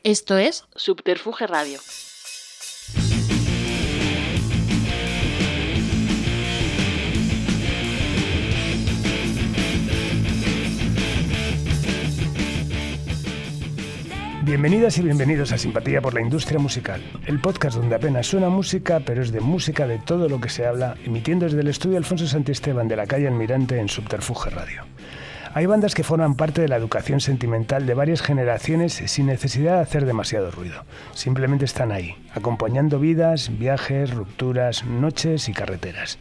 Esto es Subterfuge Radio. Bienvenidas y bienvenidos a Simpatía por la Industria Musical, el podcast donde apenas suena música, pero es de música de todo lo que se habla, emitiendo desde el estudio Alfonso Santisteban de la calle Almirante en Subterfuge Radio. Hay bandas que forman parte de la educación sentimental de varias generaciones sin necesidad de hacer demasiado ruido. Simplemente están ahí, acompañando vidas, viajes, rupturas, noches y carreteras.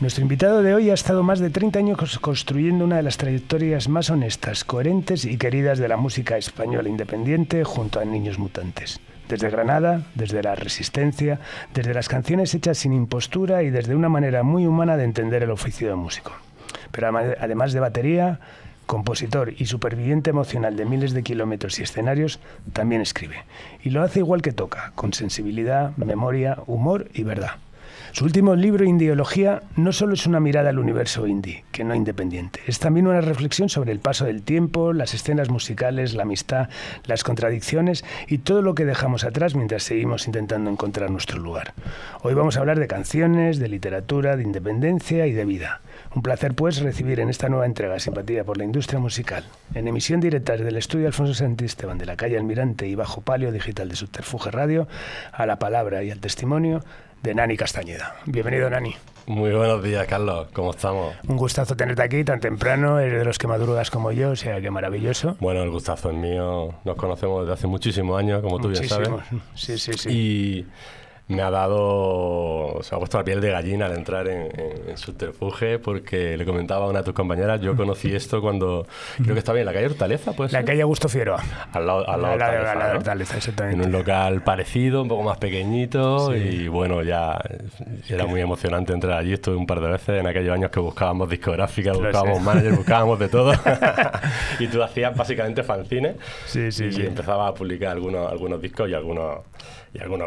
Nuestro invitado de hoy ha estado más de 30 años construyendo una de las trayectorias más honestas, coherentes y queridas de la música española independiente junto a Niños Mutantes. Desde Granada, desde la resistencia, desde las canciones hechas sin impostura y desde una manera muy humana de entender el oficio de músico. Pero además de batería, compositor y superviviente emocional de miles de kilómetros y escenarios, también escribe. Y lo hace igual que toca, con sensibilidad, memoria, humor y verdad. Su último libro, Indiología, no solo es una mirada al universo indie, que no independiente. Es también una reflexión sobre el paso del tiempo, las escenas musicales, la amistad, las contradicciones y todo lo que dejamos atrás mientras seguimos intentando encontrar nuestro lugar. Hoy vamos a hablar de canciones, de literatura, de independencia y de vida. Un placer, pues, recibir en esta nueva entrega Simpatía por la Industria Musical, en emisión directa desde el estudio Alfonso Santisteban de la calle Almirante y bajo palio digital de Subterfuge Radio, a la palabra y al testimonio de Nani Castañeda. Bienvenido, Nani. Muy buenos días, Carlos. ¿Cómo estamos? Un gustazo tenerte aquí tan temprano. Eres de los que madrugas como yo, o sea que maravilloso. Bueno, el gustazo es mío. Nos conocemos desde hace muchísimos años, como tú bien sabes. Sí. Y me ha puesto la piel de gallina al entrar en Subterfuge, porque le comentaba a una de tus compañeras, yo conocí esto cuando, creo que estaba en la calle Hortaleza, pues. La calle Augusto Figueroa. Al lado de Hortaleza, exactamente. En un local parecido, un poco más pequeñito, sí. Y bueno, ya era muy emocionante entrar allí. Estuve un par de veces en aquellos años que buscábamos discográficas, buscábamos managers, buscábamos de todo. Y tú hacías básicamente fanzines. Sí. Empezabas a publicar algunos discos y algunos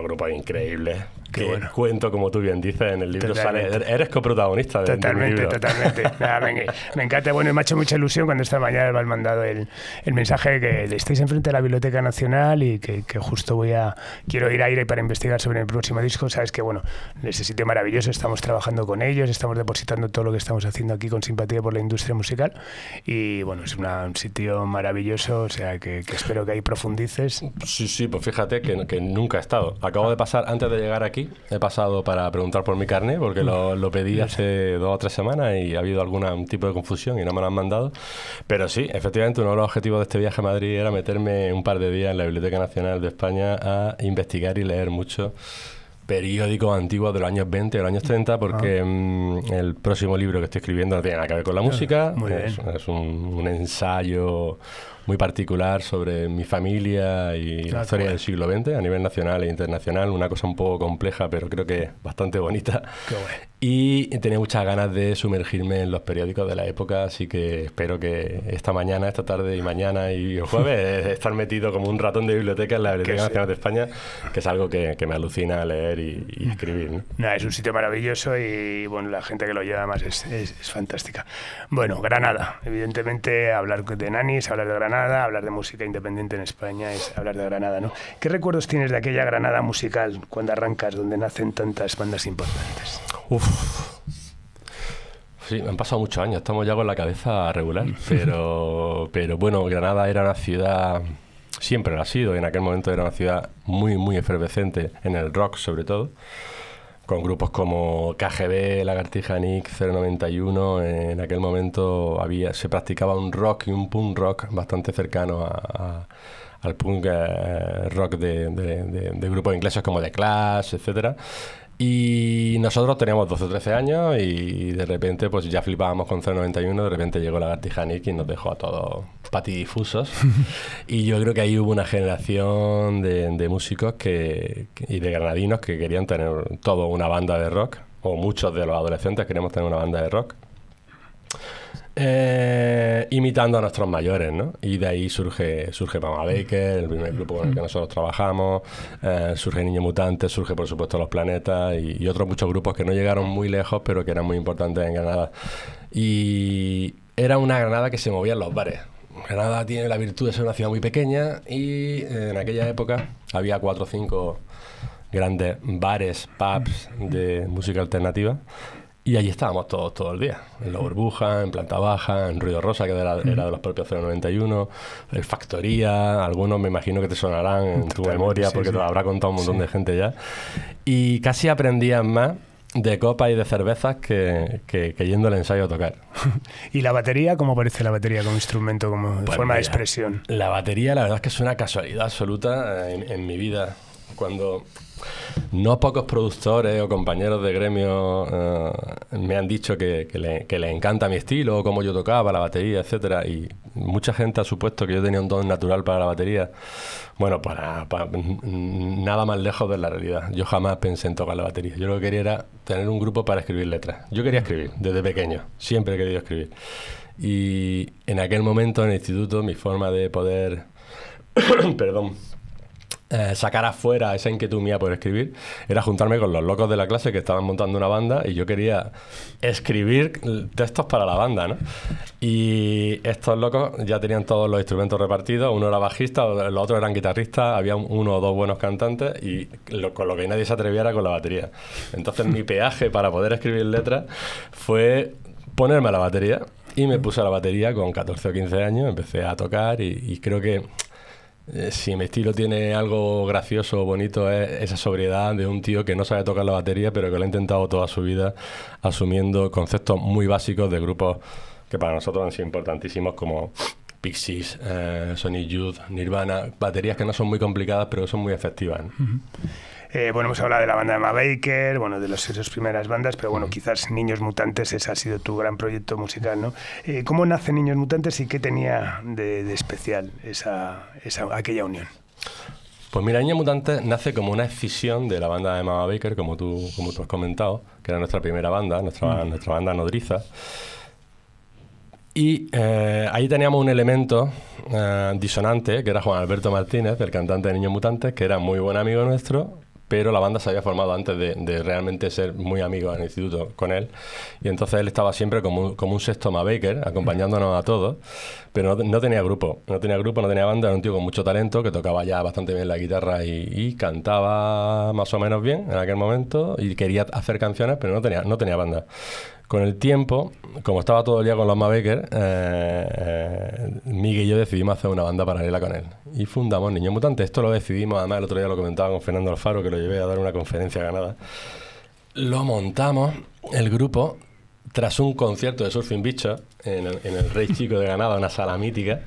grupos increíbles. Que bueno. Cuento, como tú bien dices, en el libro sale. Eres coprotagonista de mi libro. Totalmente. Nada, me encanta. Bueno, me ha hecho mucha ilusión cuando esta mañana me han mandado el mensaje que estáis enfrente de la Biblioteca Nacional y que justo quiero ir a Aire para investigar sobre el próximo disco. Sabes que, bueno, ese sitio maravilloso, estamos trabajando con ellos, estamos depositando todo lo que estamos haciendo aquí con Simpatía por la Industria Musical y, bueno, es un sitio maravilloso, o sea, que espero que ahí profundices. Sí, pues fíjate que nunca he estado. Acabo de pasar, antes de llegar aquí, he pasado para preguntar por mi carnet, porque lo pedí hace 2 o 3 semanas y ha habido algún tipo de confusión y no me lo han mandado. Pero sí, efectivamente, uno de los objetivos de este viaje a Madrid era meterme un par de días en la Biblioteca Nacional de España a investigar y leer mucho periódicos antiguos de los años 20 o los años 30, porque el próximo libro que estoy escribiendo no tiene nada que ver con la música. Es un ensayo muy particular sobre mi familia y la historia del siglo XX a nivel nacional e internacional, una cosa un poco compleja, pero creo que bastante bonita. Qué bueno. Y tenía muchas ganas de sumergirme en los periódicos de la época, así que espero que esta tarde y mañana y el jueves estar metido como un ratón de biblioteca en la Biblioteca Nacional de España, que es algo que me alucina leer y escribir, ¿no? Es un sitio maravilloso y, bueno, la gente que lo lleva además es fantástica. Bueno, Granada, evidentemente hablar de Nani es hablar de Granada, hablar de música independiente en España es hablar de Granada, ¿no? ¿Qué recuerdos tienes de aquella Granada musical cuando arrancas, donde nacen tantas bandas importantes? Sí, me han pasado muchos años, estamos ya con la cabeza regular, pero bueno, Granada era una ciudad, siempre lo ha sido, y en aquel momento era una ciudad muy, muy efervescente en el rock sobre todo, con grupos como KGB, Lagartija Nick, 091. En aquel momento se practicaba un rock y un punk rock bastante cercano al punk rock de grupos ingleses como The Clash, etcétera. Y nosotros teníamos 12 o 13 años y de repente pues ya flipábamos con 091, de repente llegó Lagartija Nick y nos dejó a todos patidifusos. Y yo creo que ahí hubo una generación de músicos y de granadinos que querían tener todo una banda de rock, o muchos de los adolescentes queríamos tener una banda de rock. Imitando a nuestros mayores, ¿no? Y de ahí surge Mama Baker, el primer grupo con el que nosotros trabajamos, surge Niños Mutantes, surge por supuesto Los Planetas y otros muchos grupos que no llegaron muy lejos pero que eran muy importantes en Granada. Y era una Granada que se movía en los bares. Granada tiene la virtud de ser una ciudad muy pequeña y en aquella época había 4 o 5 grandes bares, pubs de música alternativa. Y allí estábamos todos todo el día, en La Burbuja, en Planta Baja, en Ruido Rosa, que era de los propios 091, el Factoría, algunos me imagino que te sonarán en tu memoria porque te lo habrá contado un montón de gente ya. Y casi aprendían más de copas y de cervezas que yendo al ensayo a tocar. ¿Y la batería? ¿Cómo parece la batería como instrumento, como forma de expresión? La batería, la verdad es que es una casualidad absoluta en mi vida. Cuando no pocos productores o compañeros de gremio me han dicho que les encanta mi estilo, cómo yo tocaba la batería, etcétera, y mucha gente ha supuesto que yo tenía un don natural para la batería. Bueno, para nada más lejos de la realidad. Yo jamás pensé en tocar la batería. Yo lo que quería era tener un grupo para escribir letras. Yo quería escribir desde pequeño, siempre he querido escribir. Y en aquel momento en el instituto mi forma de poder sacar afuera esa inquietud mía por escribir era juntarme con los locos de la clase que estaban montando una banda y yo quería escribir textos para la banda, ¿no? Y estos locos ya tenían todos los instrumentos repartidos, uno era bajista, los otros eran guitarristas, había uno o dos buenos cantantes y con lo que nadie se atreviera con la batería. Entonces mi peaje para poder escribir letras fue ponerme a la batería y me puse a la batería con 14 o 15 años, empecé a tocar y creo que si mi estilo tiene algo gracioso o bonito es esa sobriedad de un tío que no sabe tocar la batería pero que lo ha intentado toda su vida asumiendo conceptos muy básicos de grupos que para nosotros han sido importantísimos como Pixies, Sonic Youth, Nirvana, baterías que no son muy complicadas pero que son muy efectivas, ¿no? Bueno, hemos hablado de la banda de Emma Baker, bueno, de esas primeras bandas, pero bueno, quizás Niños Mutantes, ese ha sido tu gran proyecto musical, ¿no? ¿Cómo nace Niños Mutantes y qué tenía de especial aquella unión? Pues mira, Niños Mutantes nace como una escisión de la banda de Emma Baker, como tú has comentado, que era nuestra primera banda, nuestra banda nodriza. Y ahí teníamos un elemento disonante, que era Juan Alberto Martínez, el cantante de Niños Mutantes, que era muy buen amigo nuestro, pero la banda se había formado antes de realmente ser muy amigos en el instituto con él. Y entonces él estaba siempre como un sexto Emma Baker, acompañándonos a todos, pero no tenía grupo, no tenía banda, era un tío con mucho talento, que tocaba ya bastante bien la guitarra y cantaba más o menos bien en aquel momento, y quería hacer canciones, pero no tenía banda. Con el tiempo, como estaba todo el día con los Emma Baker, Miguel y yo decidimos hacer una banda paralela con él. Y fundamos Niños Mutantes. Esto lo decidimos, además el otro día lo comentaba con Fernando Alfaro, que lo llevé a dar una conferencia a Granada. Lo montamos, el grupo, tras un concierto de Surfing Bichos en el Rey Chico de Granada, una sala mítica.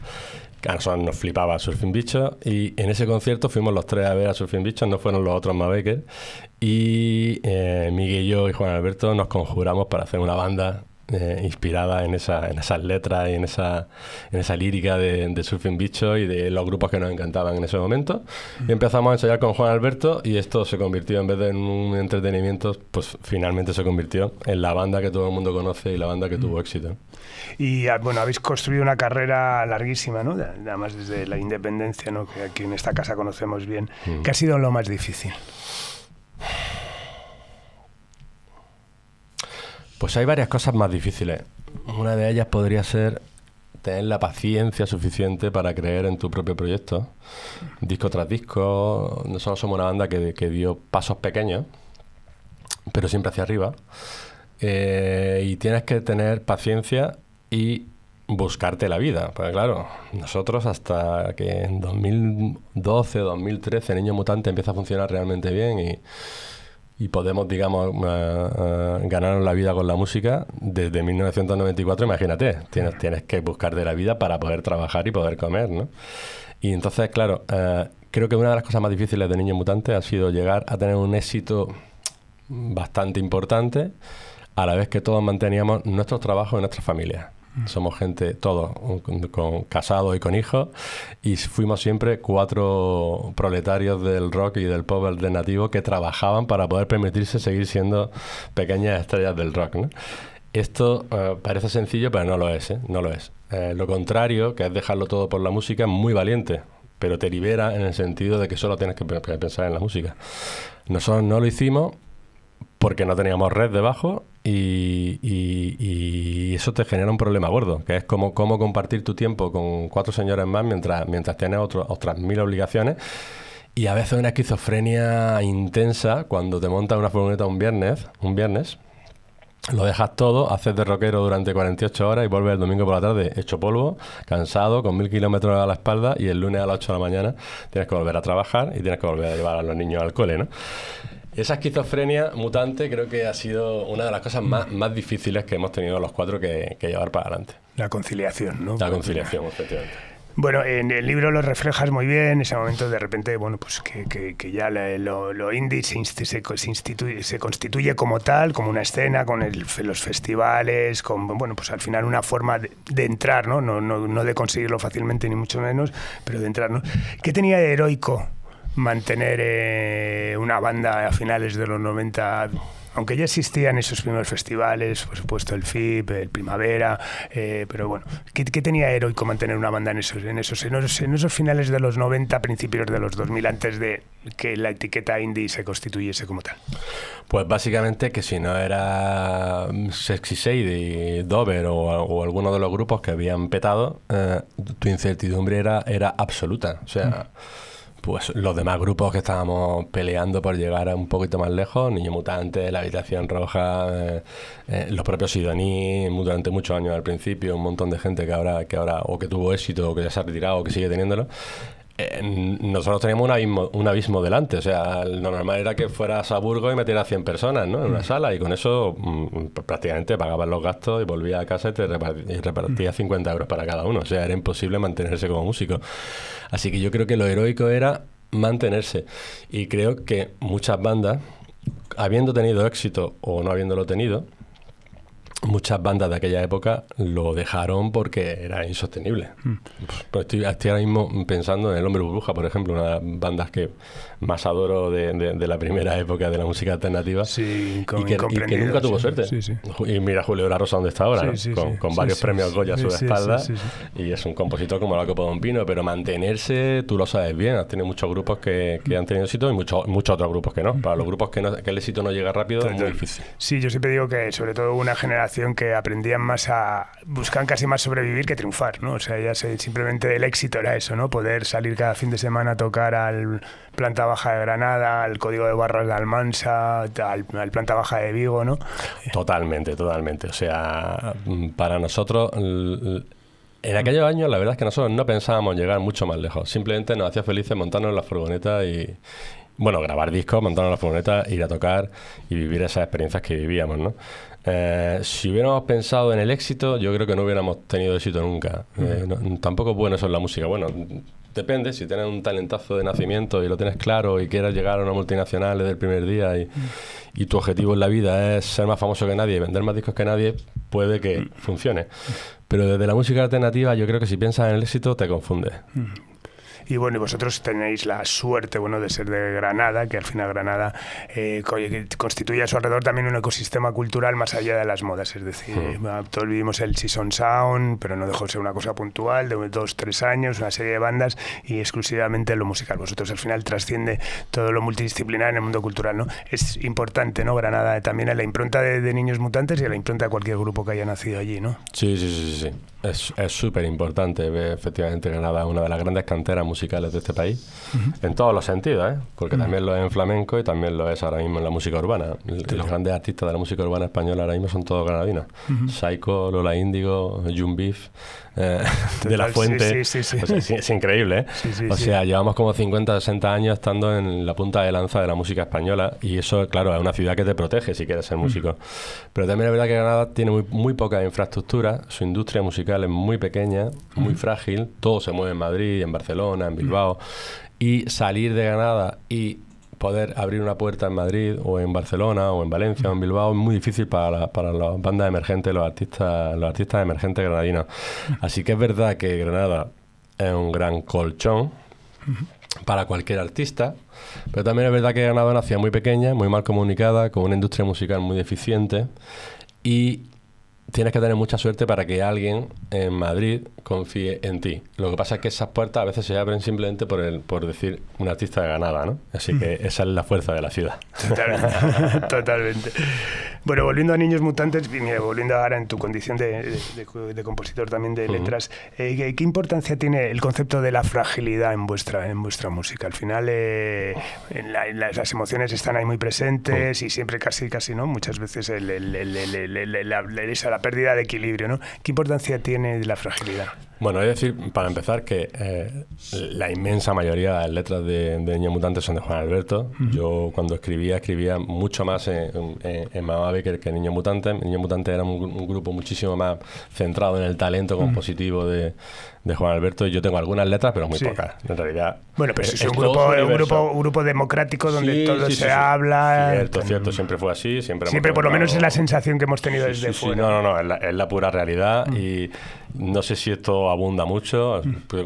A nosotros nos flipaba Surfing Bichos y en ese concierto fuimos los tres a ver a Surfing Bichos, no fueron los otros Emma Baker, y Miguel y yo y Juan Alberto nos conjuramos para hacer una banda inspirada en esas letras y en esa lírica de Surfing Bichos y de los grupos que nos encantaban en ese momento. Y empezamos a ensayar con Juan Alberto y esto se convirtió, en vez de en un entretenimiento, pues finalmente se convirtió en la banda que todo el mundo conoce y la banda que tuvo éxito. Y bueno, habéis construido una carrera larguísima, ¿no? Además desde la independencia, ¿no? Que aquí en esta casa conocemos bien. ¿Qué ha sido lo más difícil? Pues hay varias cosas más difíciles. Una de ellas podría ser tener la paciencia suficiente para creer en tu propio proyecto. Disco tras disco. Nosotros somos una banda que dio pasos pequeños, pero siempre hacia arriba. Y tienes que tener paciencia y buscarte la vida. Porque claro, nosotros hasta que en 2012, 2013 Niños Mutantes empieza a funcionar realmente bien y podemos, digamos, ganarnos la vida con la música, desde 1994, imagínate, tienes que buscarte la vida para poder trabajar y poder comer, ¿no? Y entonces, claro, creo que una de las cosas más difíciles de Niños Mutantes ha sido llegar a tener un éxito bastante importante, a la vez que todos manteníamos nuestros trabajos y nuestras familias. Somos gente, todos, con casados y con hijos, y fuimos siempre 4 proletarios del rock y del pop alternativo que trabajaban para poder permitirse seguir siendo pequeñas estrellas del rock, ¿no? Esto parece sencillo, pero no lo es, ¿eh? No lo es. Lo contrario, que es dejarlo todo por la música, es muy valiente, pero te libera en el sentido de que solo tienes que pensar en la música. Nosotros no lo hicimos porque no teníamos red debajo y eso te genera un problema gordo, que es cómo compartir tu tiempo con 4 señores más mientras tienes otras 1000 obligaciones. Y a veces una esquizofrenia intensa cuando te montas una furgoneta un viernes, lo dejas todo, haces de rockero durante 48 horas y vuelves el domingo por la tarde hecho polvo, cansado, con 1000 kilómetros a la espalda, y el lunes a las 8 de la mañana tienes que volver a trabajar y tienes que volver a llevar a los niños al cole, ¿no? Esa esquizofrenia mutante creo que ha sido una de las cosas más difíciles que hemos tenido los 4 que llevar para adelante. La conciliación, ¿no? La conciliación, efectivamente. Bueno, en el libro lo reflejas muy bien, ese momento de repente, bueno, pues que ya lo indie se constituye como tal, como una escena, con los festivales, con, bueno, pues al final una forma de entrar, ¿no? No de conseguirlo fácilmente, ni mucho menos, pero de entrar, ¿no? ¿Qué tenía de heroico mantener una banda a finales de los 90? Aunque ya existían esos primeros festivales, por supuesto el FIP, el Primavera, pero bueno, ¿qué tenía heroico mantener una banda en esos finales de los 90, principios de los 2000, antes de que la etiqueta indie se constituyese como tal? Pues básicamente que si no era Sexy Sadie, Dover o alguno de los grupos que habían petado, tu incertidumbre era absoluta. O sea... Pues los demás grupos que estábamos peleando por llegar un poquito más lejos, Niño Mutante, La Habitación Roja, los propios Sidoní, durante muchos años al principio, un montón de gente que ahora o que tuvo éxito o que ya se ha retirado o que sigue teniéndolo. Nosotros teníamos un abismo delante. O sea, lo normal era que fueras a Burgos y metieras 100 personas, ¿no? En una sala, y con eso prácticamente pagabas los gastos y volvías a casa y te repartías 50 euros para cada uno. O sea, era imposible mantenerse como músico. Así que yo creo que lo heroico era mantenerse, y creo que muchas bandas, habiendo tenido éxito o no habiéndolo tenido, muchas bandas de aquella época lo dejaron porque era insostenible. Pues estoy ahora mismo pensando en El Hombre Burbuja, por ejemplo, una de las bandas que más adoro de la primera época de la música alternativa, sí, y que nunca tuvo suerte. Sí, sí. Y mira Julio La Rosa dónde está ahora, sí, ¿no? sí, con varios premios Goya a su espalda, sí. Y es un compositor como la Copa de un Pino, pero mantenerse, tú lo sabes bien, has tenido muchos grupos que han tenido éxito y muchos otros grupos que no. Para los grupos que el éxito no llega rápido, es muy difícil. Sí, yo siempre digo que sobre todo una generación que aprendían buscaban casi más sobrevivir que triunfar, ¿no? O sea, ya simplemente el éxito era eso, ¿no? Poder salir cada fin de semana a tocar al Planta Baja de Granada, al Código de Barras de Almansa, al Planta Baja de Vigo, ¿no? Totalmente. O sea, para nosotros, en aquellos años, la verdad es que nosotros no pensábamos llegar mucho más lejos. Simplemente nos hacía felices montarnos en la furgoneta y, bueno, grabar discos, montarnos en la furgoneta, ir a tocar y vivir esas experiencias que vivíamos, ¿no? Si hubiéramos pensado en el éxito, yo creo que no hubiéramos tenido éxito nunca. Tampoco es bueno eso en la música. Bueno, depende, si tienes un talentazo de nacimiento y lo tienes claro y quieres llegar a una multinacional desde el primer día y tu objetivo en la vida es ser más famoso que nadie y vender más discos que nadie, puede que funcione. Pero desde la música alternativa, yo creo que si piensas en el éxito, te confundes. Y bueno, y vosotros tenéis la suerte, bueno, de ser de Granada, que al final Granada constituye a su alrededor también un ecosistema cultural más allá de las modas. Es decir, todos vivimos el Season Sound, pero no dejó de ser una cosa puntual, de 2-3 años, una serie de bandas y exclusivamente lo musical. Vosotros al final trasciende todo lo multidisciplinar en el mundo cultural, ¿no? Es importante, ¿no? Granada también a la impronta de Niños Mutantes y a la impronta de cualquier grupo que haya nacido allí, ¿no? Sí. Es súper importante. Efectivamente, Granada es una de las grandes canteras musicales de este país, en todos los sentidos, ¿eh? Porque también lo es en flamenco y también lo es ahora mismo en la música urbana. Los grandes artistas de la música urbana española ahora mismo son todos granadinos. Psycho, Lola Índigo, Jun Beef, De La Fuente. Sí. O sea, es increíble, ¿eh? O sea, llevamos como 50 o 60 años estando en la punta de lanza de la música española, y eso, claro, es una ciudad que te protege si quieres ser músico. Pero también es verdad que Granada tiene muy poca infraestructura, su industria musical es muy pequeña, muy frágil, todo se mueve en Madrid, en Barcelona, en Bilbao, y salir de Granada y poder abrir una puerta en Madrid o en Barcelona o en Valencia o en Bilbao es muy difícil para las bandas emergentes, los artistas emergentes granadinos. Así que es verdad que Granada es un gran colchón para cualquier artista, pero también es verdad que Granada es una ciudad muy pequeña, muy mal comunicada, con una industria musical muy deficiente, y tienes que tener mucha suerte para que alguien en Madrid confíe en ti. Lo que pasa es que esas puertas a veces se abren simplemente por decir un artista de Granada, ¿no? Así que esa es la fuerza de la ciudad. Totalmente. Totalmente. Bueno, volviendo a Niños Mutantes, y mira, volviendo ahora en tu condición de compositor también de letras, ¿qué importancia tiene el concepto de la fragilidad en vuestra música? Al final, las emociones están ahí muy presentes y siempre casi, ¿no? Muchas veces la pérdida de equilibrio, ¿no? ¿Qué importancia tiene la fragilidad? Bueno, es decir, para empezar, que la inmensa mayoría de las letras de Niños Mutantes son de Juan Alberto. Yo cuando escribía mucho más en Mamá Baker que en Niños Mutantes. Niños Mutantes era un grupo muchísimo más centrado en el talento compositivo de Juan Alberto, y yo tengo algunas letras, pero muy pocas, en realidad. Bueno, pero es un grupo democrático donde todo se habla. Cierto, siempre fue así. Siempre por lo menos es la sensación que hemos tenido desde fuera. No, es la pura realidad y no sé si esto abunda mucho,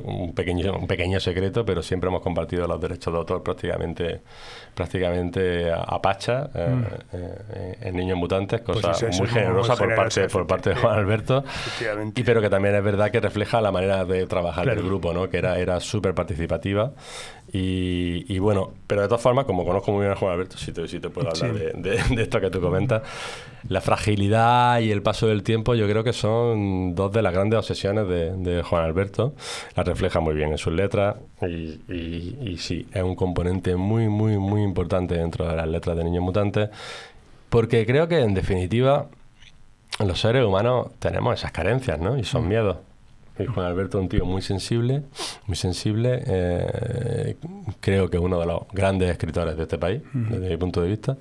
un pequeño secreto, pero siempre hemos compartido los derechos de autor prácticamente a pacha en Niños Mutantes, cosa muy generosa por parte de Juan Alberto, pero que también es verdad que refleja la manera de trabajar del grupo, ¿no? Que era súper participativa y bueno, pero de todas formas, como conozco muy bien a Juan Alberto, sí te puedo hablar de esto que tú comentas. La fragilidad y el paso del tiempo yo creo que son dos de las grandes obsesiones de Juan Alberto. La refleja muy bien en sus letras y sí, es un componente muy, muy, muy importante dentro de las letras de Niños Mutantes, porque creo que en definitiva los seres humanos tenemos esas carencias, ¿no? Y son miedos. Y Juan Alberto es un tío muy sensible, creo que uno de los grandes escritores de este país, desde mi punto de vista.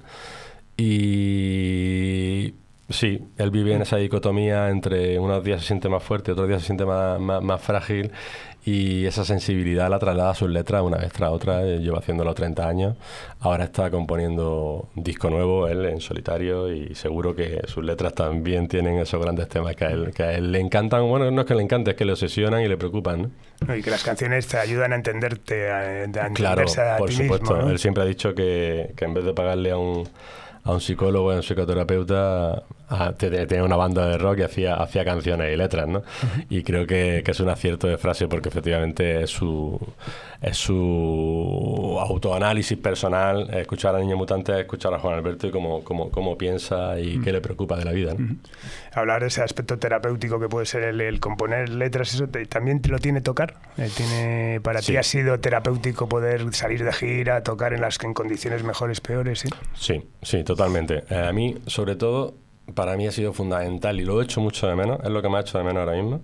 Y sí, él vive en esa dicotomía entre unos días se siente más fuerte, otros días se siente más frágil, y esa sensibilidad la traslada a sus letras una vez tras otra. Lleva haciéndolo 30 años, ahora está componiendo disco nuevo él en solitario, y seguro que sus letras también tienen esos grandes temas que a él le encantan. Bueno, no es que le encante, es que le obsesionan y le preocupan, ¿no? Y que las canciones te ayudan a entenderte, a entenderse claro, a por ti supuesto, mismo, ¿no? Él siempre ha dicho que en vez de pagarle a un psicólogo, a un psicoterapeuta, tenía una banda de rock y hacía canciones y letras, ¿no? Y creo que es un acierto de frase, porque efectivamente es su autoanálisis personal. Escuchar a Niños Mutantes es escuchar a Juan Alberto y cómo piensa y qué le preocupa de la vida, ¿no? Hablar de ese aspecto terapéutico que puede ser el componer letras, ¿eso también te lo tiene tocar? ¿Para ti ha sido terapéutico poder salir de gira, tocar en condiciones mejores, peores? Sí, totalmente. A mí, sobre todo, para mí ha sido fundamental, y lo he hecho mucho de menos, es lo que me ha hecho de menos ahora mismo,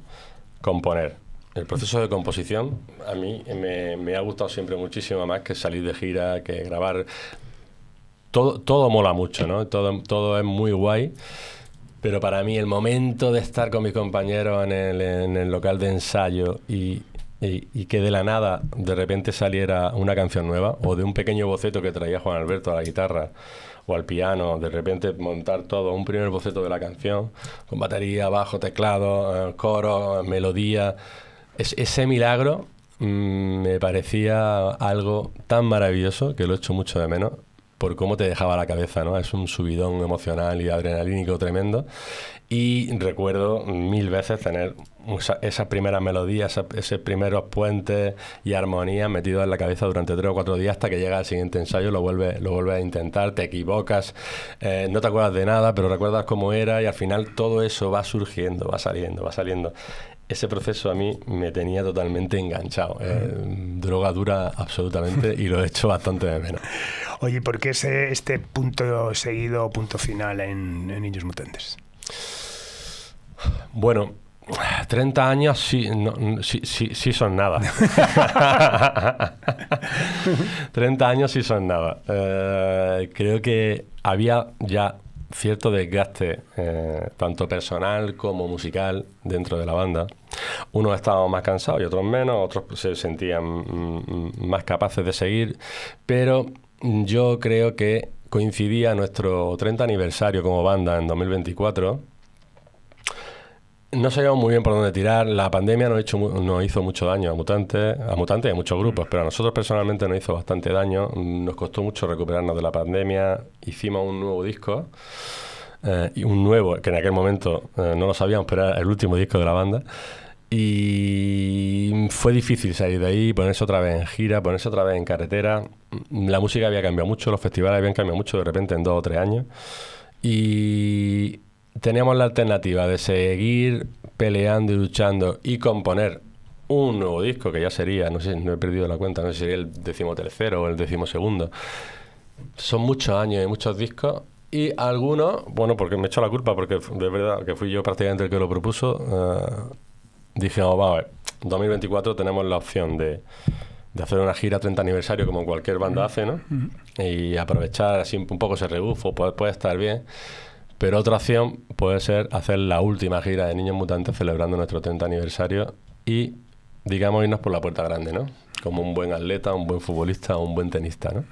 componer. El proceso de composición a mí me ha gustado siempre muchísimo más que salir de gira, que grabar. Todo mola mucho, ¿no? Todo es muy guay, pero para mí el momento de estar con mis compañeros en el local de ensayo y que de la nada de repente saliera una canción nueva, o de un pequeño boceto que traía Juan Alberto a la guitarra o al piano, de repente montar todo, un primer boceto de la canción, con batería, bajo, teclado, coro, melodía. Ese milagro me parecía algo tan maravilloso que lo echo mucho de menos, por cómo te dejaba la cabeza, ¿no? Es un subidón emocional y adrenalínico tremendo. Y recuerdo 1000 veces tener esas primeras melodías, esos primeros puentes y armonías metidos en la cabeza durante 3 o 4 días, hasta que llega el siguiente ensayo, lo vuelves a intentar, te equivocas, no te acuerdas de nada, pero recuerdas cómo era, y al final todo eso va surgiendo, va saliendo. Ese proceso a mí me tenía totalmente enganchado. Droga dura absolutamente, y lo he hecho bastante de menos. Oye, ¿por qué este punto seguido, punto final en Niños Mutantes? Bueno, 30 años sí son nada. 30 años sí son nada. Creo que había ya cierto desgaste, tanto personal como musical, dentro de la banda. Unos estábamos más cansados y otros menos, otros se sentían más capaces de seguir, pero yo creo que coincidía nuestro 30 aniversario como banda en 2024. No sabíamos muy bien por dónde tirar. La pandemia nos hizo mucho daño a Mutantes y a muchos grupos, pero a nosotros personalmente nos hizo bastante daño. Nos costó mucho recuperarnos de la pandemia. Hicimos un nuevo disco y un nuevo, que en aquel momento no lo sabíamos, pero era el último disco de la banda. Y fue difícil salir de ahí, ponerse otra vez en gira, ponerse otra vez en carretera. La música había cambiado mucho, los festivales habían cambiado mucho de repente en 2 o 3 años. Y teníamos la alternativa de seguir peleando y luchando y componer un nuevo disco, que ya sería, no sé, no he perdido la cuenta, no sé si sería el 13º o el 12º. Son muchos años y muchos discos. Y algunos, bueno, porque me echo la culpa, porque de verdad que fui yo prácticamente el que lo propuso. Dije, vamos a ver, 2024 tenemos la opción de hacer una gira 30 aniversario como cualquier banda hace, ¿no? Y aprovechar así un poco ese rebufo, puede estar bien. Pero otra opción puede ser hacer la última gira de Niños Mutantes celebrando nuestro 30 aniversario y, digamos, irnos por la puerta grande, ¿no? Como un buen atleta, un buen futbolista o un buen tenista, ¿no?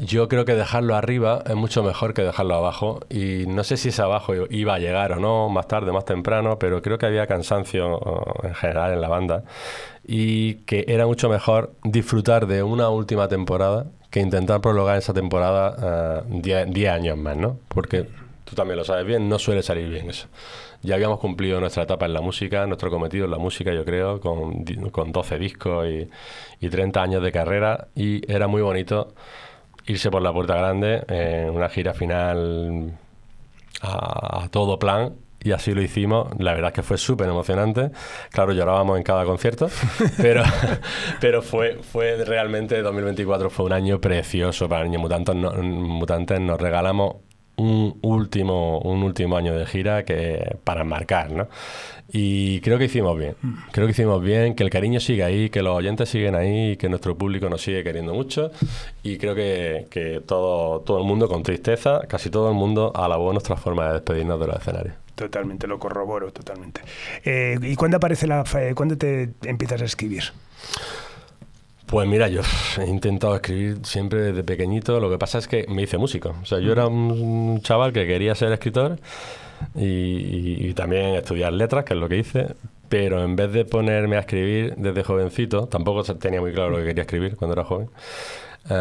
Yo creo que dejarlo arriba es mucho mejor que dejarlo abajo, y no sé si ese abajo iba a llegar o no, más tarde, más temprano, pero creo que había cansancio en general en la banda y que era mucho mejor disfrutar de una última temporada que intentar prolongar esa temporada 10 años más, ¿no? Porque tú también lo sabes bien, no suele salir bien eso. Ya habíamos cumplido nuestra etapa en la música, nuestro cometido en la música, yo creo, con 12 discos y 30 años de carrera, y era muy bonito irse por la puerta grande en una gira final a todo plan, y así lo hicimos. La verdad es que fue súper emocionante. Claro, llorábamos en cada concierto, pero fue realmente 2024 fue un año precioso para Niños Mutantes. Nos regalamos un último año de gira que para enmarcar, ¿no? Y creo que hicimos bien, que el cariño sigue ahí, que los oyentes siguen ahí y que nuestro público nos sigue queriendo mucho, y creo que todo el mundo, con tristeza, casi todo el mundo alabó nuestra forma de despedirnos de los escenarios. Totalmente, lo corroboro totalmente. ¿Y cuándo cuándo te empiezas a escribir? Pues mira, yo he intentado escribir siempre desde pequeñito. Lo que pasa es que me hice músico. O sea, yo era un chaval que quería ser escritor y también estudiar letras, que es lo que hice. Pero en vez de ponerme a escribir desde jovencito, tampoco tenía muy claro lo que quería escribir cuando era joven.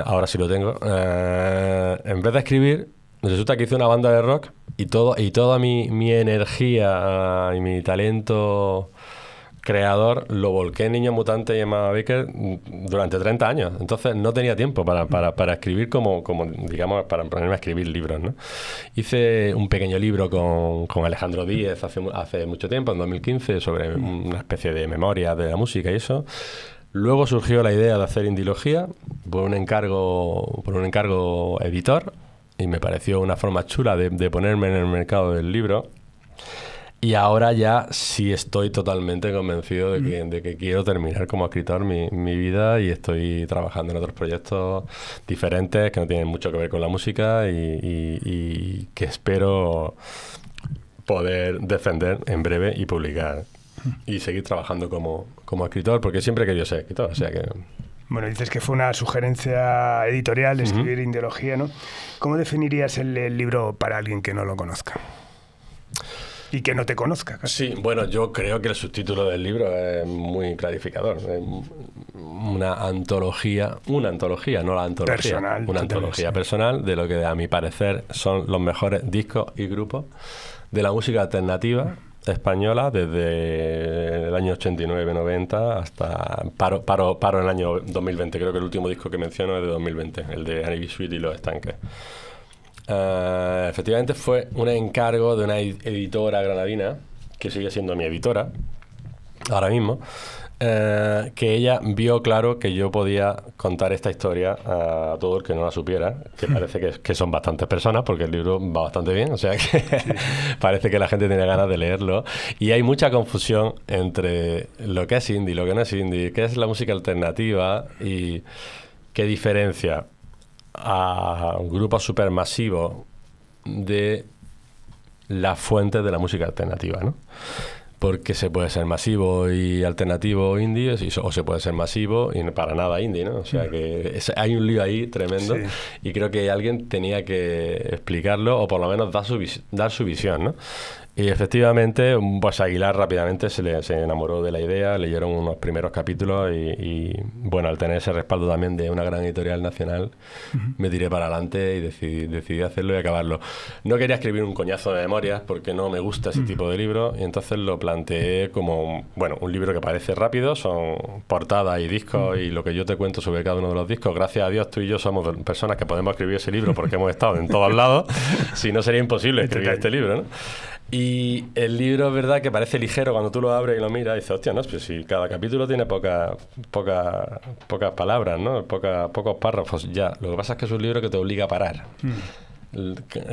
Ahora sí lo tengo. En vez de escribir, resulta que hice una banda de rock y toda mi energía y mi talento creador lo volqué en Niños Mutantes y en Mama Baker durante 30 años. Entonces no tenía tiempo para escribir como digamos, para ponerme a escribir libros, ¿no? Hice un pequeño libro con Alejandro Díez hace mucho tiempo, en 2015, sobre una especie de memoria de la música y eso. Luego surgió la idea de hacer Indilogía por un encargo editor, y me pareció una forma chula de ponerme en el mercado del libro. Y ahora ya sí estoy totalmente convencido de que quiero terminar como escritor mi vida, y estoy trabajando en otros proyectos diferentes que no tienen mucho que ver con la música y que espero poder defender en breve y publicar y seguir trabajando como escritor, porque siempre he querido ser escritor, o sea que... Bueno, dices que fue una sugerencia editorial escribir Indilogía, ¿no? ¿Cómo definirías el libro para alguien que no lo conozca? Y que no te conozca. Casi. Sí, bueno, yo creo que el subtítulo del libro es muy clarificador. Es una antología, no la antología. Personal. Una antología personal de lo que a mi parecer son los mejores discos y grupos de la música alternativa española desde el año 89-90 hasta paro en el año 2020. Creo que el último disco que menciono es de 2020, el de Annie B. Sweet y Los Estanques. Efectivamente fue un encargo de una editora granadina, que sigue siendo mi editora ahora mismo, que ella vio claro que yo podía contar esta historia a todo el que no la supiera, que parece que son bastantes personas, porque el libro va bastante bien, o sea que parece que la gente tiene ganas de leerlo, y hay mucha confusión entre lo que es indie, lo que no es indie, qué es la música alternativa y qué diferencia a grupos supermasivos de las fuentes de la música alternativa, ¿no? Porque se puede ser masivo y alternativo indie, o se puede ser masivo y para nada indie, ¿no? O sea que hay un lío ahí tremendo, y creo que alguien tenía que explicarlo, o por lo menos dar su visión, ¿no? Y efectivamente, pues Aguilar rápidamente se enamoró de la idea, leyeron unos primeros capítulos y bueno, al tener ese respaldo también de una gran editorial nacional, me tiré para adelante y decidí hacerlo y acabarlo. No quería escribir un coñazo de memorias porque no me gusta ese tipo de libro, y entonces lo planteé como, bueno, un libro que parece rápido, son portadas y discos y lo que yo te cuento sobre cada uno de los discos. Gracias a Dios tú y yo somos personas que podemos escribir ese libro porque hemos estado en todos lados, si no sería imposible escribir este libro, ¿no? Y el libro es verdad que parece ligero cuando tú lo abres y lo miras y dices, hostia, no, pues si cada capítulo tiene pocas palabras, ¿no? Pocos párrafos, ya. Lo que pasa es que es un libro que te obliga a parar.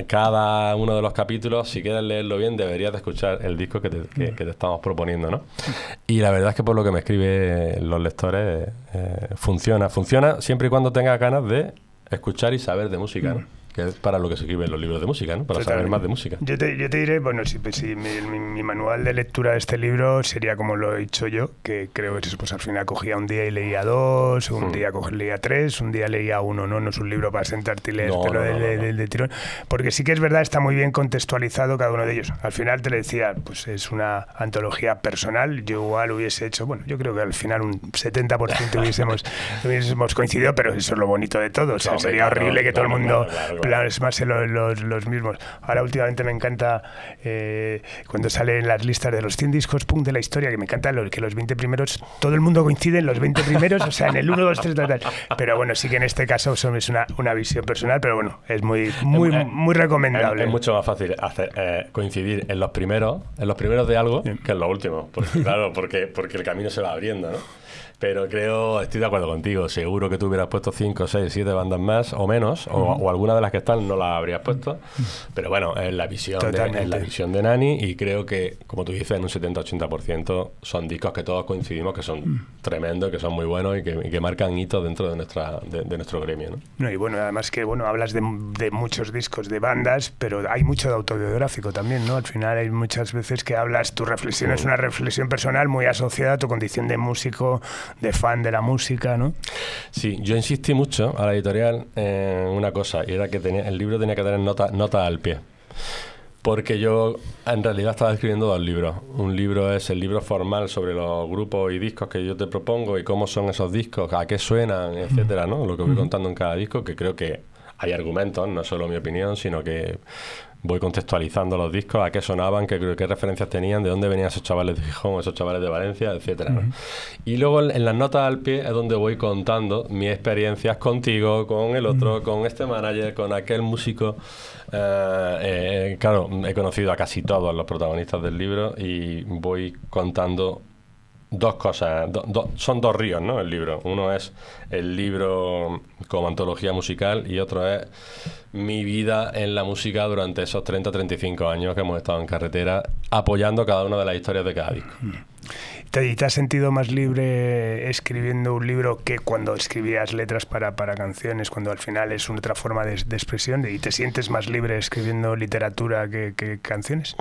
Cada uno de los capítulos, si quieres leerlo bien, deberías de escuchar el disco que te estamos proponiendo, ¿no? Y la verdad es que por lo que me escriben los lectores, funciona siempre y cuando tengas ganas de escuchar y saber de música, ¿no? Que es para lo que se escriben los libros de música, ¿no? Para saber más de música. Yo te diré, bueno, si mi manual de lectura de este libro sería como lo he hecho yo, que creo que pues al final cogía un día y leía 2, un día leía 3, un día leía 1, ¿no? No es un libro para sentarte y leer, pero de tirón. Porque sí que es verdad, está muy bien contextualizado cada uno de ellos. Al final te lo decía, pues es una antología personal. Yo igual hubiese hecho, bueno, yo creo que al final un 70% hubiésemos coincidido, pero eso es lo bonito de todo. O sea, sería horrible que todo el mundo... es más los mismos. Ahora últimamente me encanta cuando salen las listas de los 100 discos punk de la historia, que me encanta que los 20 primeros, todo el mundo coincide en los 20 primeros, o sea, en el 1, 2, 3, tal. Pero bueno, sí que en este caso es una visión personal, pero bueno, es muy recomendable. Es mucho más fácil coincidir en los primeros de algo que en los últimos, porque claro, porque el camino se va abriendo, ¿no? Pero estoy de acuerdo contigo, seguro que tú hubieras puesto 5, 6, 7 bandas más o menos, o alguna de las que están no las habrías puesto, pero bueno, es la visión de Nani, y creo que, como tú dices, en un 70-80% son discos que todos coincidimos que son tremendos, que son muy buenos y que marcan hitos dentro de nuestro gremio, ¿no? No, y bueno, además que hablas de muchos discos de bandas, pero hay mucho de autobiográfico también, ¿no? Al final hay muchas veces que hablas, tu reflexión es una reflexión personal muy asociada a tu condición de músico, de fan de la música, ¿no? Sí, yo insistí mucho a la editorial en una cosa, y era que el libro tenía que tener nota al pie. Porque yo en realidad estaba escribiendo 2 libros. Un libro es el libro formal sobre los grupos y discos que yo te propongo y cómo son esos discos, a qué suenan, etcétera, ¿no? Lo que voy contando en cada disco, que creo que hay argumentos, no solo mi opinión, sino que voy contextualizando los discos, a qué sonaban, qué referencias tenían, de dónde venían esos chavales de Gijón, esos chavales de Valencia, etcétera, ¿no? Y luego en las notas al pie es donde voy contando mis experiencias contigo, con el otro, con este manager, con aquel músico. Claro, he conocido a casi todos los protagonistas del libro y voy contando 2 cosas, son 2 ríos, ¿no? El libro. Uno es el libro como antología musical y otro es mi vida en la música durante esos 30-35 años que hemos estado en carretera apoyando cada una de las historias de cada disco. ¿Y te has sentido más libre escribiendo un libro que cuando escribías letras para canciones, cuando al final es otra forma de expresión? ¿Y te sientes más libre escribiendo literatura que canciones?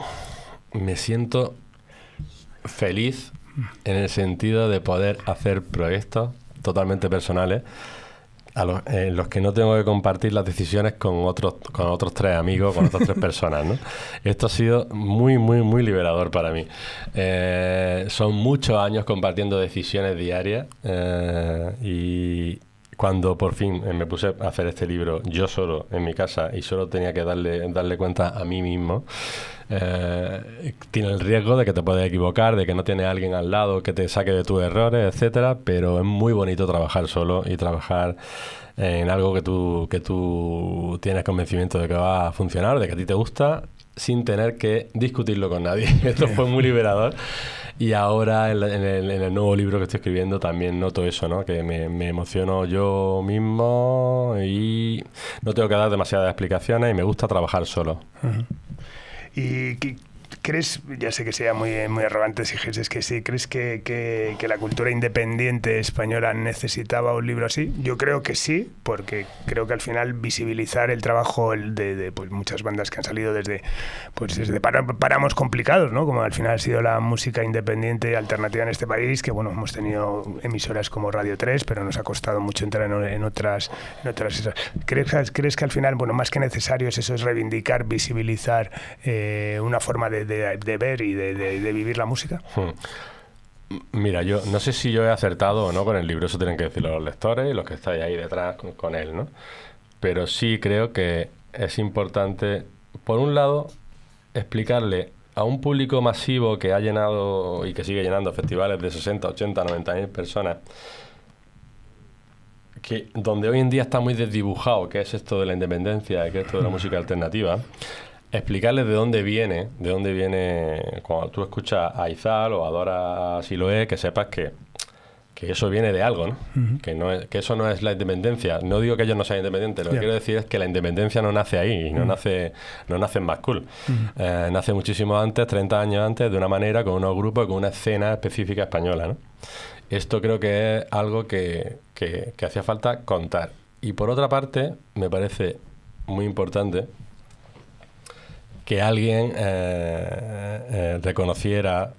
Me siento feliz en el sentido de poder hacer proyectos totalmente personales en los que no tengo que compartir las decisiones con otros 3 amigos, con otras 3 personas, ¿no? Esto ha sido muy, muy, muy liberador para mí. Son muchos años compartiendo decisiones diarias y cuando por fin me puse a hacer este libro yo solo en mi casa y solo tenía que darle cuenta a mí mismo, tiene el riesgo de que te puedes equivocar, de que no tienes a alguien al lado que te saque de tus errores, etcétera, pero es muy bonito trabajar solo y trabajar en algo que tú tienes convencimiento de que va a funcionar, de que a ti te gusta, sin tener que discutirlo con nadie. Esto fue muy liberador. Y ahora en el nuevo libro que estoy escribiendo también noto eso, ¿no? Que me emociono yo mismo y no tengo que dar demasiadas explicaciones y me gusta trabajar solo. Uh-huh. ¿Y crees, ya sé que sea muy arrogante si dices que sí, crees que la cultura independiente española necesitaba un libro así? Yo creo que sí, porque creo que al final visibilizar el trabajo de pues muchas bandas que han salido desde páramos complicados, ¿no? Como al final ha sido la música independiente alternativa en este país, que bueno, hemos tenido emisoras como Radio 3, pero nos ha costado mucho entrar en otras. ¿Crees que al final, bueno, más que necesario es eso, es reivindicar, visibilizar una forma de de ver y de vivir la música? Mira, yo no sé si yo he acertado o no con el libro, eso tienen que decirlo los lectores y los que estáis ahí detrás con él, ¿no? Pero sí creo que es importante, por un lado, explicarle a un público masivo que ha llenado y que sigue llenando festivales de 60, 80, 90.000 personas, que donde hoy en día está muy desdibujado qué es esto de la independencia, qué es esto de la música alternativa, explicarles de dónde viene cuando tú escuchas a Izal o a Dora Siloé, que sepas que eso viene de algo, ¿no? Que eso no es la independencia. No digo que ellos no sean independientes, lo que quiero decir es que la independencia no nace ahí, no nace en Mad Cool. Nace muchísimo antes, 30 años antes, de una manera, con unos grupos, con una escena específica española, ¿no? Esto creo que es algo que hacía falta contar. Y por otra parte, me parece muy importante que alguien reconociera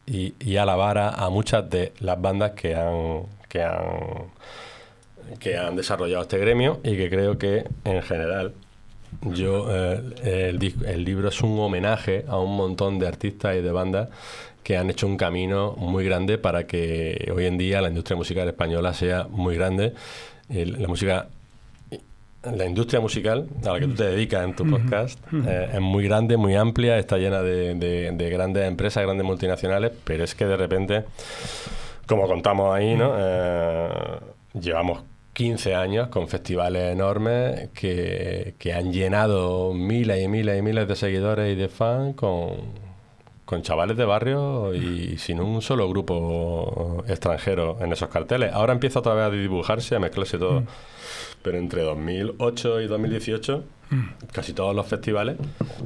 y alabara a muchas de las bandas que han desarrollado este gremio, y que creo que en general el libro es un homenaje a un montón de artistas y de bandas que han hecho un camino muy grande para que hoy en día la industria musical española sea muy grande. La industria musical a la que tú te dedicas en tu podcast es muy grande, muy amplia, está llena de grandes empresas, grandes multinacionales, pero es que de repente, como contamos ahí, ¿no? Llevamos 15 años con festivales enormes que han llenado miles y miles y miles de seguidores y de fans con chavales de barrio y sin un solo grupo extranjero en esos carteles. Ahora empieza otra vez a dibujarse, a mezclarse todo. Pero entre 2008 y 2018 casi todos los festivales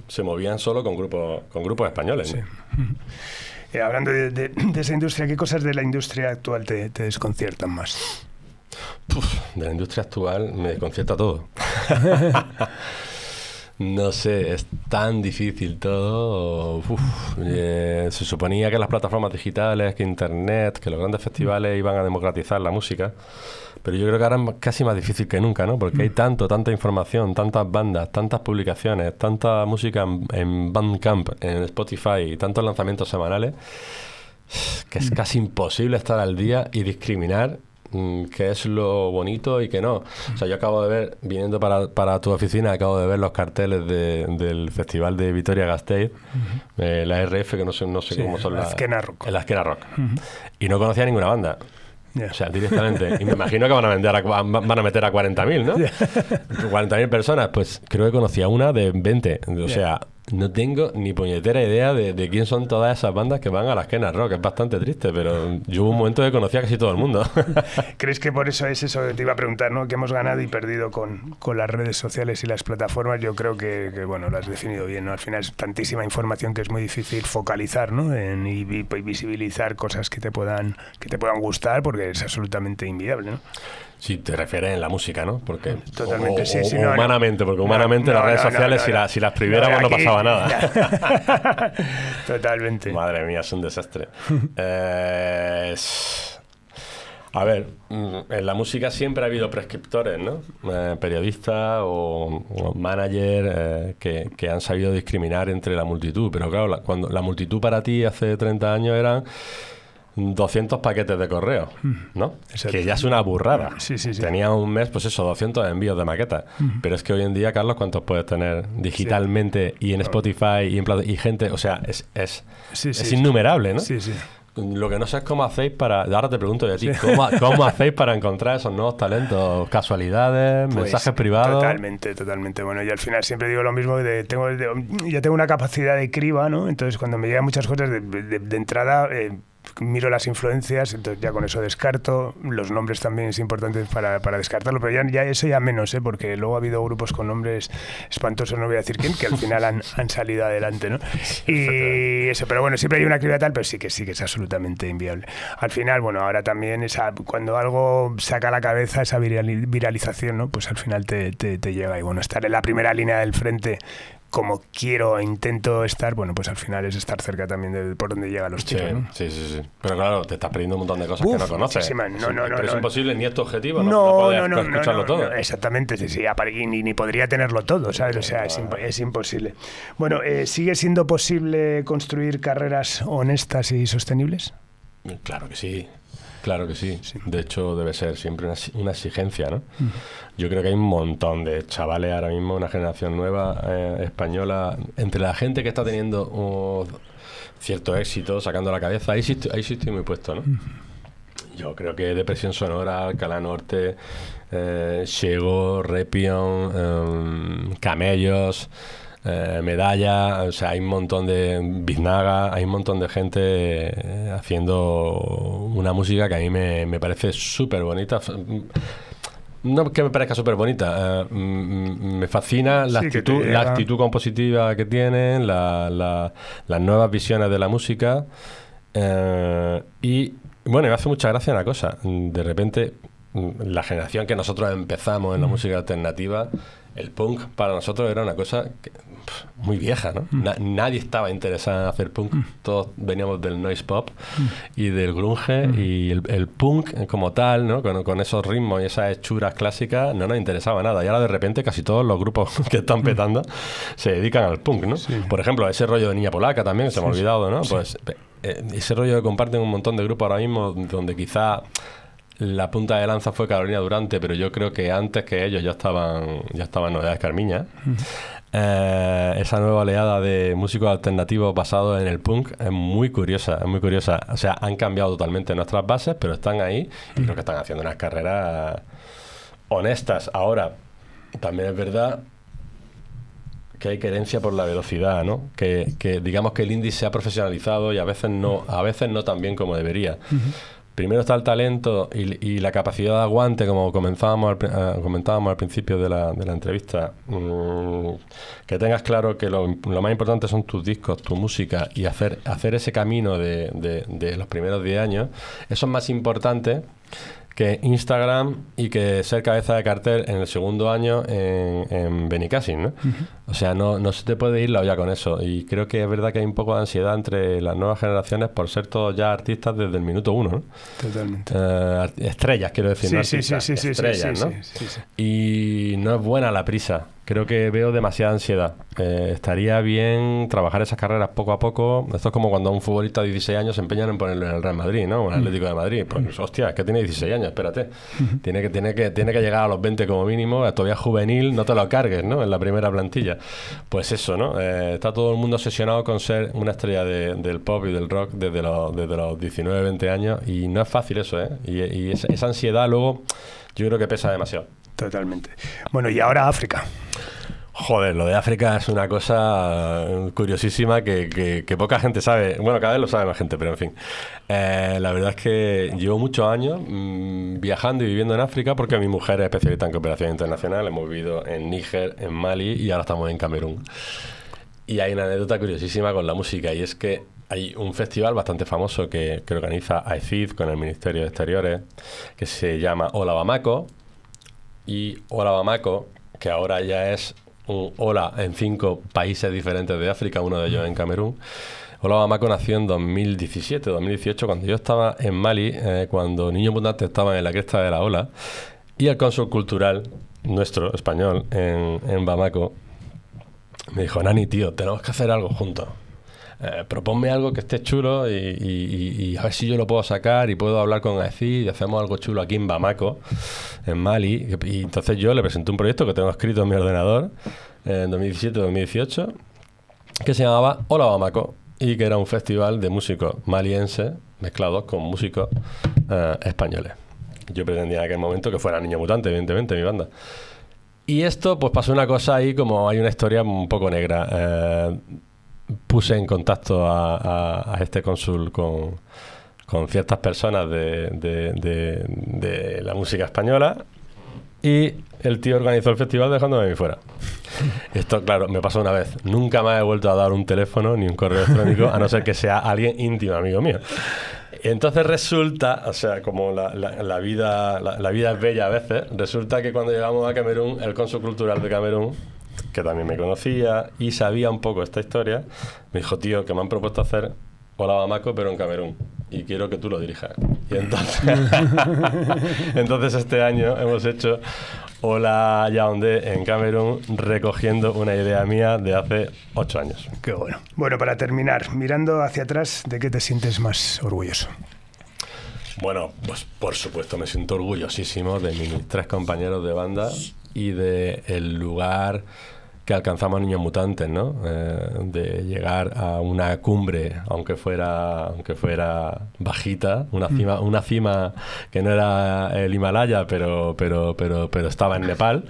se movían solo con grupos españoles, ¿no? Sí. Hablando de esa industria, ¿qué cosas de la industria actual te desconciertan más? De la industria actual me desconcierta todo. No sé, es tan difícil todo. Se suponía que las plataformas digitales, que Internet, que los grandes festivales iban a democratizar la música, pero yo creo que ahora es casi más difícil que nunca, ¿no? Porque hay tanta información, tantas bandas, tantas publicaciones, tanta música en Bandcamp, en Spotify y tantos lanzamientos semanales, que es casi imposible estar al día y discriminar qué es lo bonito y qué no. O sea, yo acabo de ver, viniendo para tu oficina, acabo de ver los carteles del Festival de Vitoria-Gasteiz, la RF, que no sé cómo son las... El Azkena Rock. Y no conocía ninguna banda. Yeah. O sea, directamente. Y me imagino que van a meter a 40.000, ¿no? 40.000 personas. Pues creo que conocía una de 20. O sea, no tengo ni puñetera idea de quién son todas esas bandas que van a la Azkena Rock. Es bastante triste, pero yo hubo un momento que conocía a casi todo el mundo. ¿Crees que por eso es eso que te iba a preguntar, ¿no? Que hemos ganado y perdido con las redes sociales y las plataformas? Yo creo que bueno, lo has definido bien, ¿no? Al final es tantísima información que es muy difícil focalizar, ¿no? Y visibilizar cosas que te puedan gustar, porque es absolutamente inviable, ¿no? Si te refieres en la música, ¿no? Porque totalmente, sí, o humanamente, porque humanamente las redes sociales, si las prohibiéramos no pasaba nada. Totalmente. Madre mía, es un desastre. A ver, en la música siempre ha habido prescriptores, ¿no? Periodistas o manager que han sabido discriminar entre la multitud. Pero claro, cuando la multitud para ti hace 30 años eran 200 paquetes de correo, ¿no? Exacto. Que ya es una burrada. Sí. Tenía un mes, pues eso, 200 envíos de maquetas. Pero es que hoy en día, Carlos, ¿cuántos puedes tener digitalmente y en Spotify y gente? O sea, es innumerable, ¿no? Sí. Lo que no sé es cómo hacéis ahora te pregunto yo a ti, ¿cómo hacéis para encontrar esos nuevos talentos? ¿Casualidades? Pues, ¿mensajes privados? Totalmente. Bueno, yo al final siempre digo lo mismo, yo tengo una capacidad de criba, ¿no? Entonces cuando me llegan muchas cosas de entrada... miro las influencias, entonces ya con eso descarto. Los nombres también es importante para descartarlo, pero ya eso ya menos, porque luego ha habido grupos con nombres espantosos, no voy a decir quién, que al final han salido adelante, ¿no? Y eso, pero bueno, siempre hay una criba tal, pero sí que es absolutamente inviable. Al final, bueno, ahora también cuando algo saca la cabeza, esa viralización, ¿no? Pues al final te llega, y bueno, estar en la primera línea del frente como quiero e intento estar, bueno, pues al final es estar cerca también de por donde llegan los tiros, ¿no? Sí. Pero claro, te estás perdiendo un montón de cosas que no conoces. Pero es imposible, ni es tu objetivo, no escucharlo todo. Exactamente, sí, ni podría tenerlo todo, ¿sabes? O sea, es imposible. Bueno, ¿sigue siendo posible construir carreras honestas y sostenibles? Claro que sí. De hecho, debe ser siempre una exigencia, ¿no? Yo creo que hay un montón de chavales ahora mismo, una generación nueva española, entre la gente que está teniendo cierto éxito, sacando la cabeza, ahí sí estoy muy puesto, ¿no? Yo creo que Depresión Sonora, Alcalá Norte, Chego, Repion, Camellos, Medalla, o sea, hay un montón de Biznaga, hay un montón de gente haciendo una música que a mí me parece súper bonita. No que me parezca súper bonita, me fascina la actitud compositiva que tienen, las nuevas visiones de la música, y bueno, me hace mucha gracia una cosa. De repente, la generación que nosotros empezamos en la música alternativa, el punk para nosotros era una cosa muy vieja, ¿no? Nadie estaba interesado en hacer punk. Todos veníamos del noise pop y del grunge, y el punk como tal, ¿no? Con esos ritmos y esas hechuras clásicas no nos interesaba nada. Y ahora de repente casi todos los grupos que están petando se dedican al punk, ¿no? Sí. Por ejemplo, ese rollo de Niña Polaca también, se me ha olvidado, ¿no? Sí. Pues ese rollo que comparten un montón de grupos ahora mismo, donde quizá la punta de lanza fue Carolina Durante, pero yo creo que antes que ellos ya estaban Novedades Carmiña. Esa nueva oleada de músicos alternativos basados en el punk es muy curiosa. O sea, han cambiado totalmente nuestras bases, pero están ahí y creo que están haciendo unas carreras honestas. Ahora, también es verdad que hay querencia por la velocidad, ¿no? Que digamos que el indie se ha profesionalizado y a veces no tan bien como debería. Primero está el talento y la capacidad de aguante, como comentábamos al principio de la entrevista. Que tengas claro que lo más importante son tus discos, tu música, y hacer ese camino de los primeros 10 años. Eso es más importante que Instagram y que ser cabeza de cartel en el segundo año en Benicassim, ¿no? O sea, no se te puede ir la olla con eso. Y creo que es verdad que hay un poco de ansiedad entre las nuevas generaciones por ser todos ya artistas desde el minuto 1, ¿no? Totalmente. Estrellas, quiero decir, sí, ¿no? Estrellas, ¿no? Sí. Y no es buena la prisa. Creo que veo demasiada ansiedad. Estaría bien trabajar esas carreras poco a poco. Esto es como cuando un futbolista de 16 años se empeñan en ponerlo en el Real Madrid, ¿no? O en el Atlético de Madrid. Pues, hostia, es que tiene 16 años, espérate. Tiene que llegar a los 20 como mínimo. Todavía juvenil, no te lo cargues, ¿no? En la primera plantilla. Pues eso, ¿no? Está todo el mundo obsesionado con ser una estrella del pop y del rock desde los 19, 20 años. Y no es fácil eso, ¿eh? Y esa ansiedad luego yo creo que pesa demasiado. Totalmente. Bueno, y ahora África. Joder, lo de África es una cosa curiosísima que poca gente sabe. Bueno, cada vez lo sabe más gente, pero en fin. La verdad es que llevo muchos años viajando y viviendo en África porque mi mujer es especialista en cooperación internacional. Hemos vivido en Níger, en Mali y ahora estamos en Camerún. Y hay una anécdota curiosísima con la música, y es que hay un festival bastante famoso que organiza AECID con el Ministerio de Exteriores, que se llama Hola Bamako. Y Hola Bamako, que ahora ya es un hola en 5 países diferentes de África, uno de ellos en Camerún. Hola Bamako nació en 2017, 2018, cuando yo estaba en Mali, cuando Niños Mutantes estaban en la cresta de la ola, y el cónsul cultural nuestro, español, en Bamako, me dijo: Nani, tío, tenemos que hacer algo juntos. Proponme algo que esté chulo y a ver si yo lo puedo sacar y puedo hablar con AECID y hacemos algo chulo aquí en Bamako, en Mali. Y entonces yo le presenté un proyecto que tengo escrito en mi ordenador en 2017-2018 que se llamaba Hola Bamako, y que era un festival de músicos malienses mezclados con músicos españoles. Yo pretendía en aquel momento que fuera Niño Mutante, evidentemente, mi banda. Y esto, pues pasó una cosa ahí, como hay una historia un poco negra. Puse en contacto a este cónsul con ciertas personas de la música española, y el tío organizó el festival dejándome a mí fuera. Esto, claro, me pasó una vez. Nunca más he vuelto a dar un teléfono ni un correo electrónico, a no ser que sea alguien íntimo, amigo mío. Entonces resulta, o sea, como la vida es bella a veces, resulta que cuando llegamos a Camerún, el cónsul cultural de Camerún que también me conocía y sabía un poco esta historia, me dijo, tío, que me han propuesto hacer Hola Bamako, pero en Camerún, y quiero que tú lo dirijas. Y entonces este año hemos hecho Hola Yaoundé en Camerún, recogiendo una idea mía de hace 8 años. Qué bueno. Bueno, para terminar, mirando hacia atrás, ¿de qué te sientes más orgulloso? Bueno, pues por supuesto me siento orgullosísimo de mis 3 compañeros de banda y del lugar que alcanzamos Niños Mutantes, ¿no? De llegar a una cumbre, aunque fuera bajita, una cima que no era el Himalaya, pero estaba en Nepal,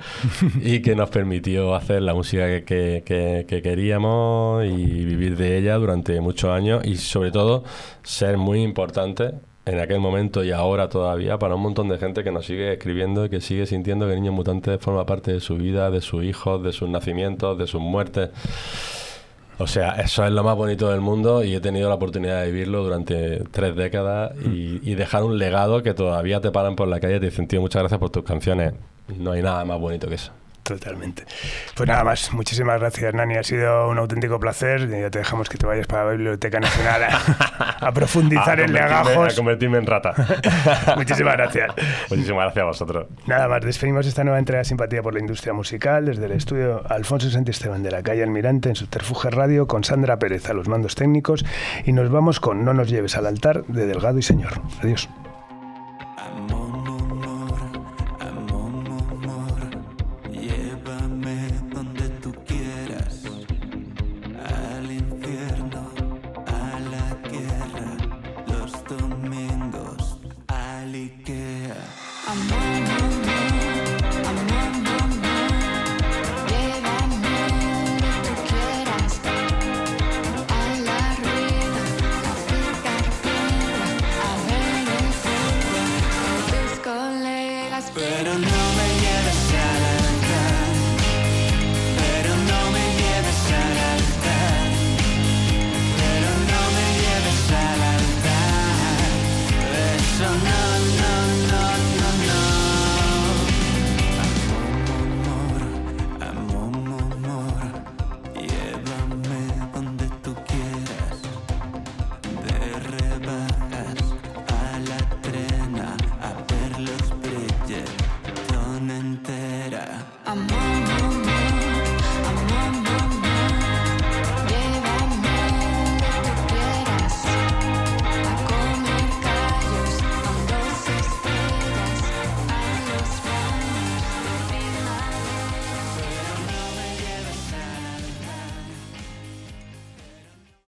y que nos permitió hacer la música que queríamos y vivir de ella durante muchos años, y sobre todo ser muy importante en aquel momento y ahora todavía para un montón de gente que nos sigue escribiendo y que sigue sintiendo que Niños Mutantes forma parte de su vida, de sus hijos, de sus nacimientos, de sus muertes. O sea, eso es lo más bonito del mundo, y he tenido la oportunidad de vivirlo durante 3 décadas y dejar un legado que todavía te paran por la calle y te dicen, tío, muchas gracias por tus canciones. No hay nada más bonito que eso. Totalmente. Pues nada más, muchísimas gracias, Nani, ha sido un auténtico placer. Ya te dejamos que te vayas para la Biblioteca Nacional a profundizar en legajos. A convertirme en rata. Muchísimas gracias. Muchísimas gracias a vosotros. Nada más, despedimos esta nueva entrega de Simpatía por la Industria Musical desde el estudio Alfonso Santisteban de la calle Almirante en Subterfuge Radio, con Sandra Pérez a los mandos técnicos, y nos vamos con No nos lleves al altar de Delgado y Señor. Adiós. Pero no me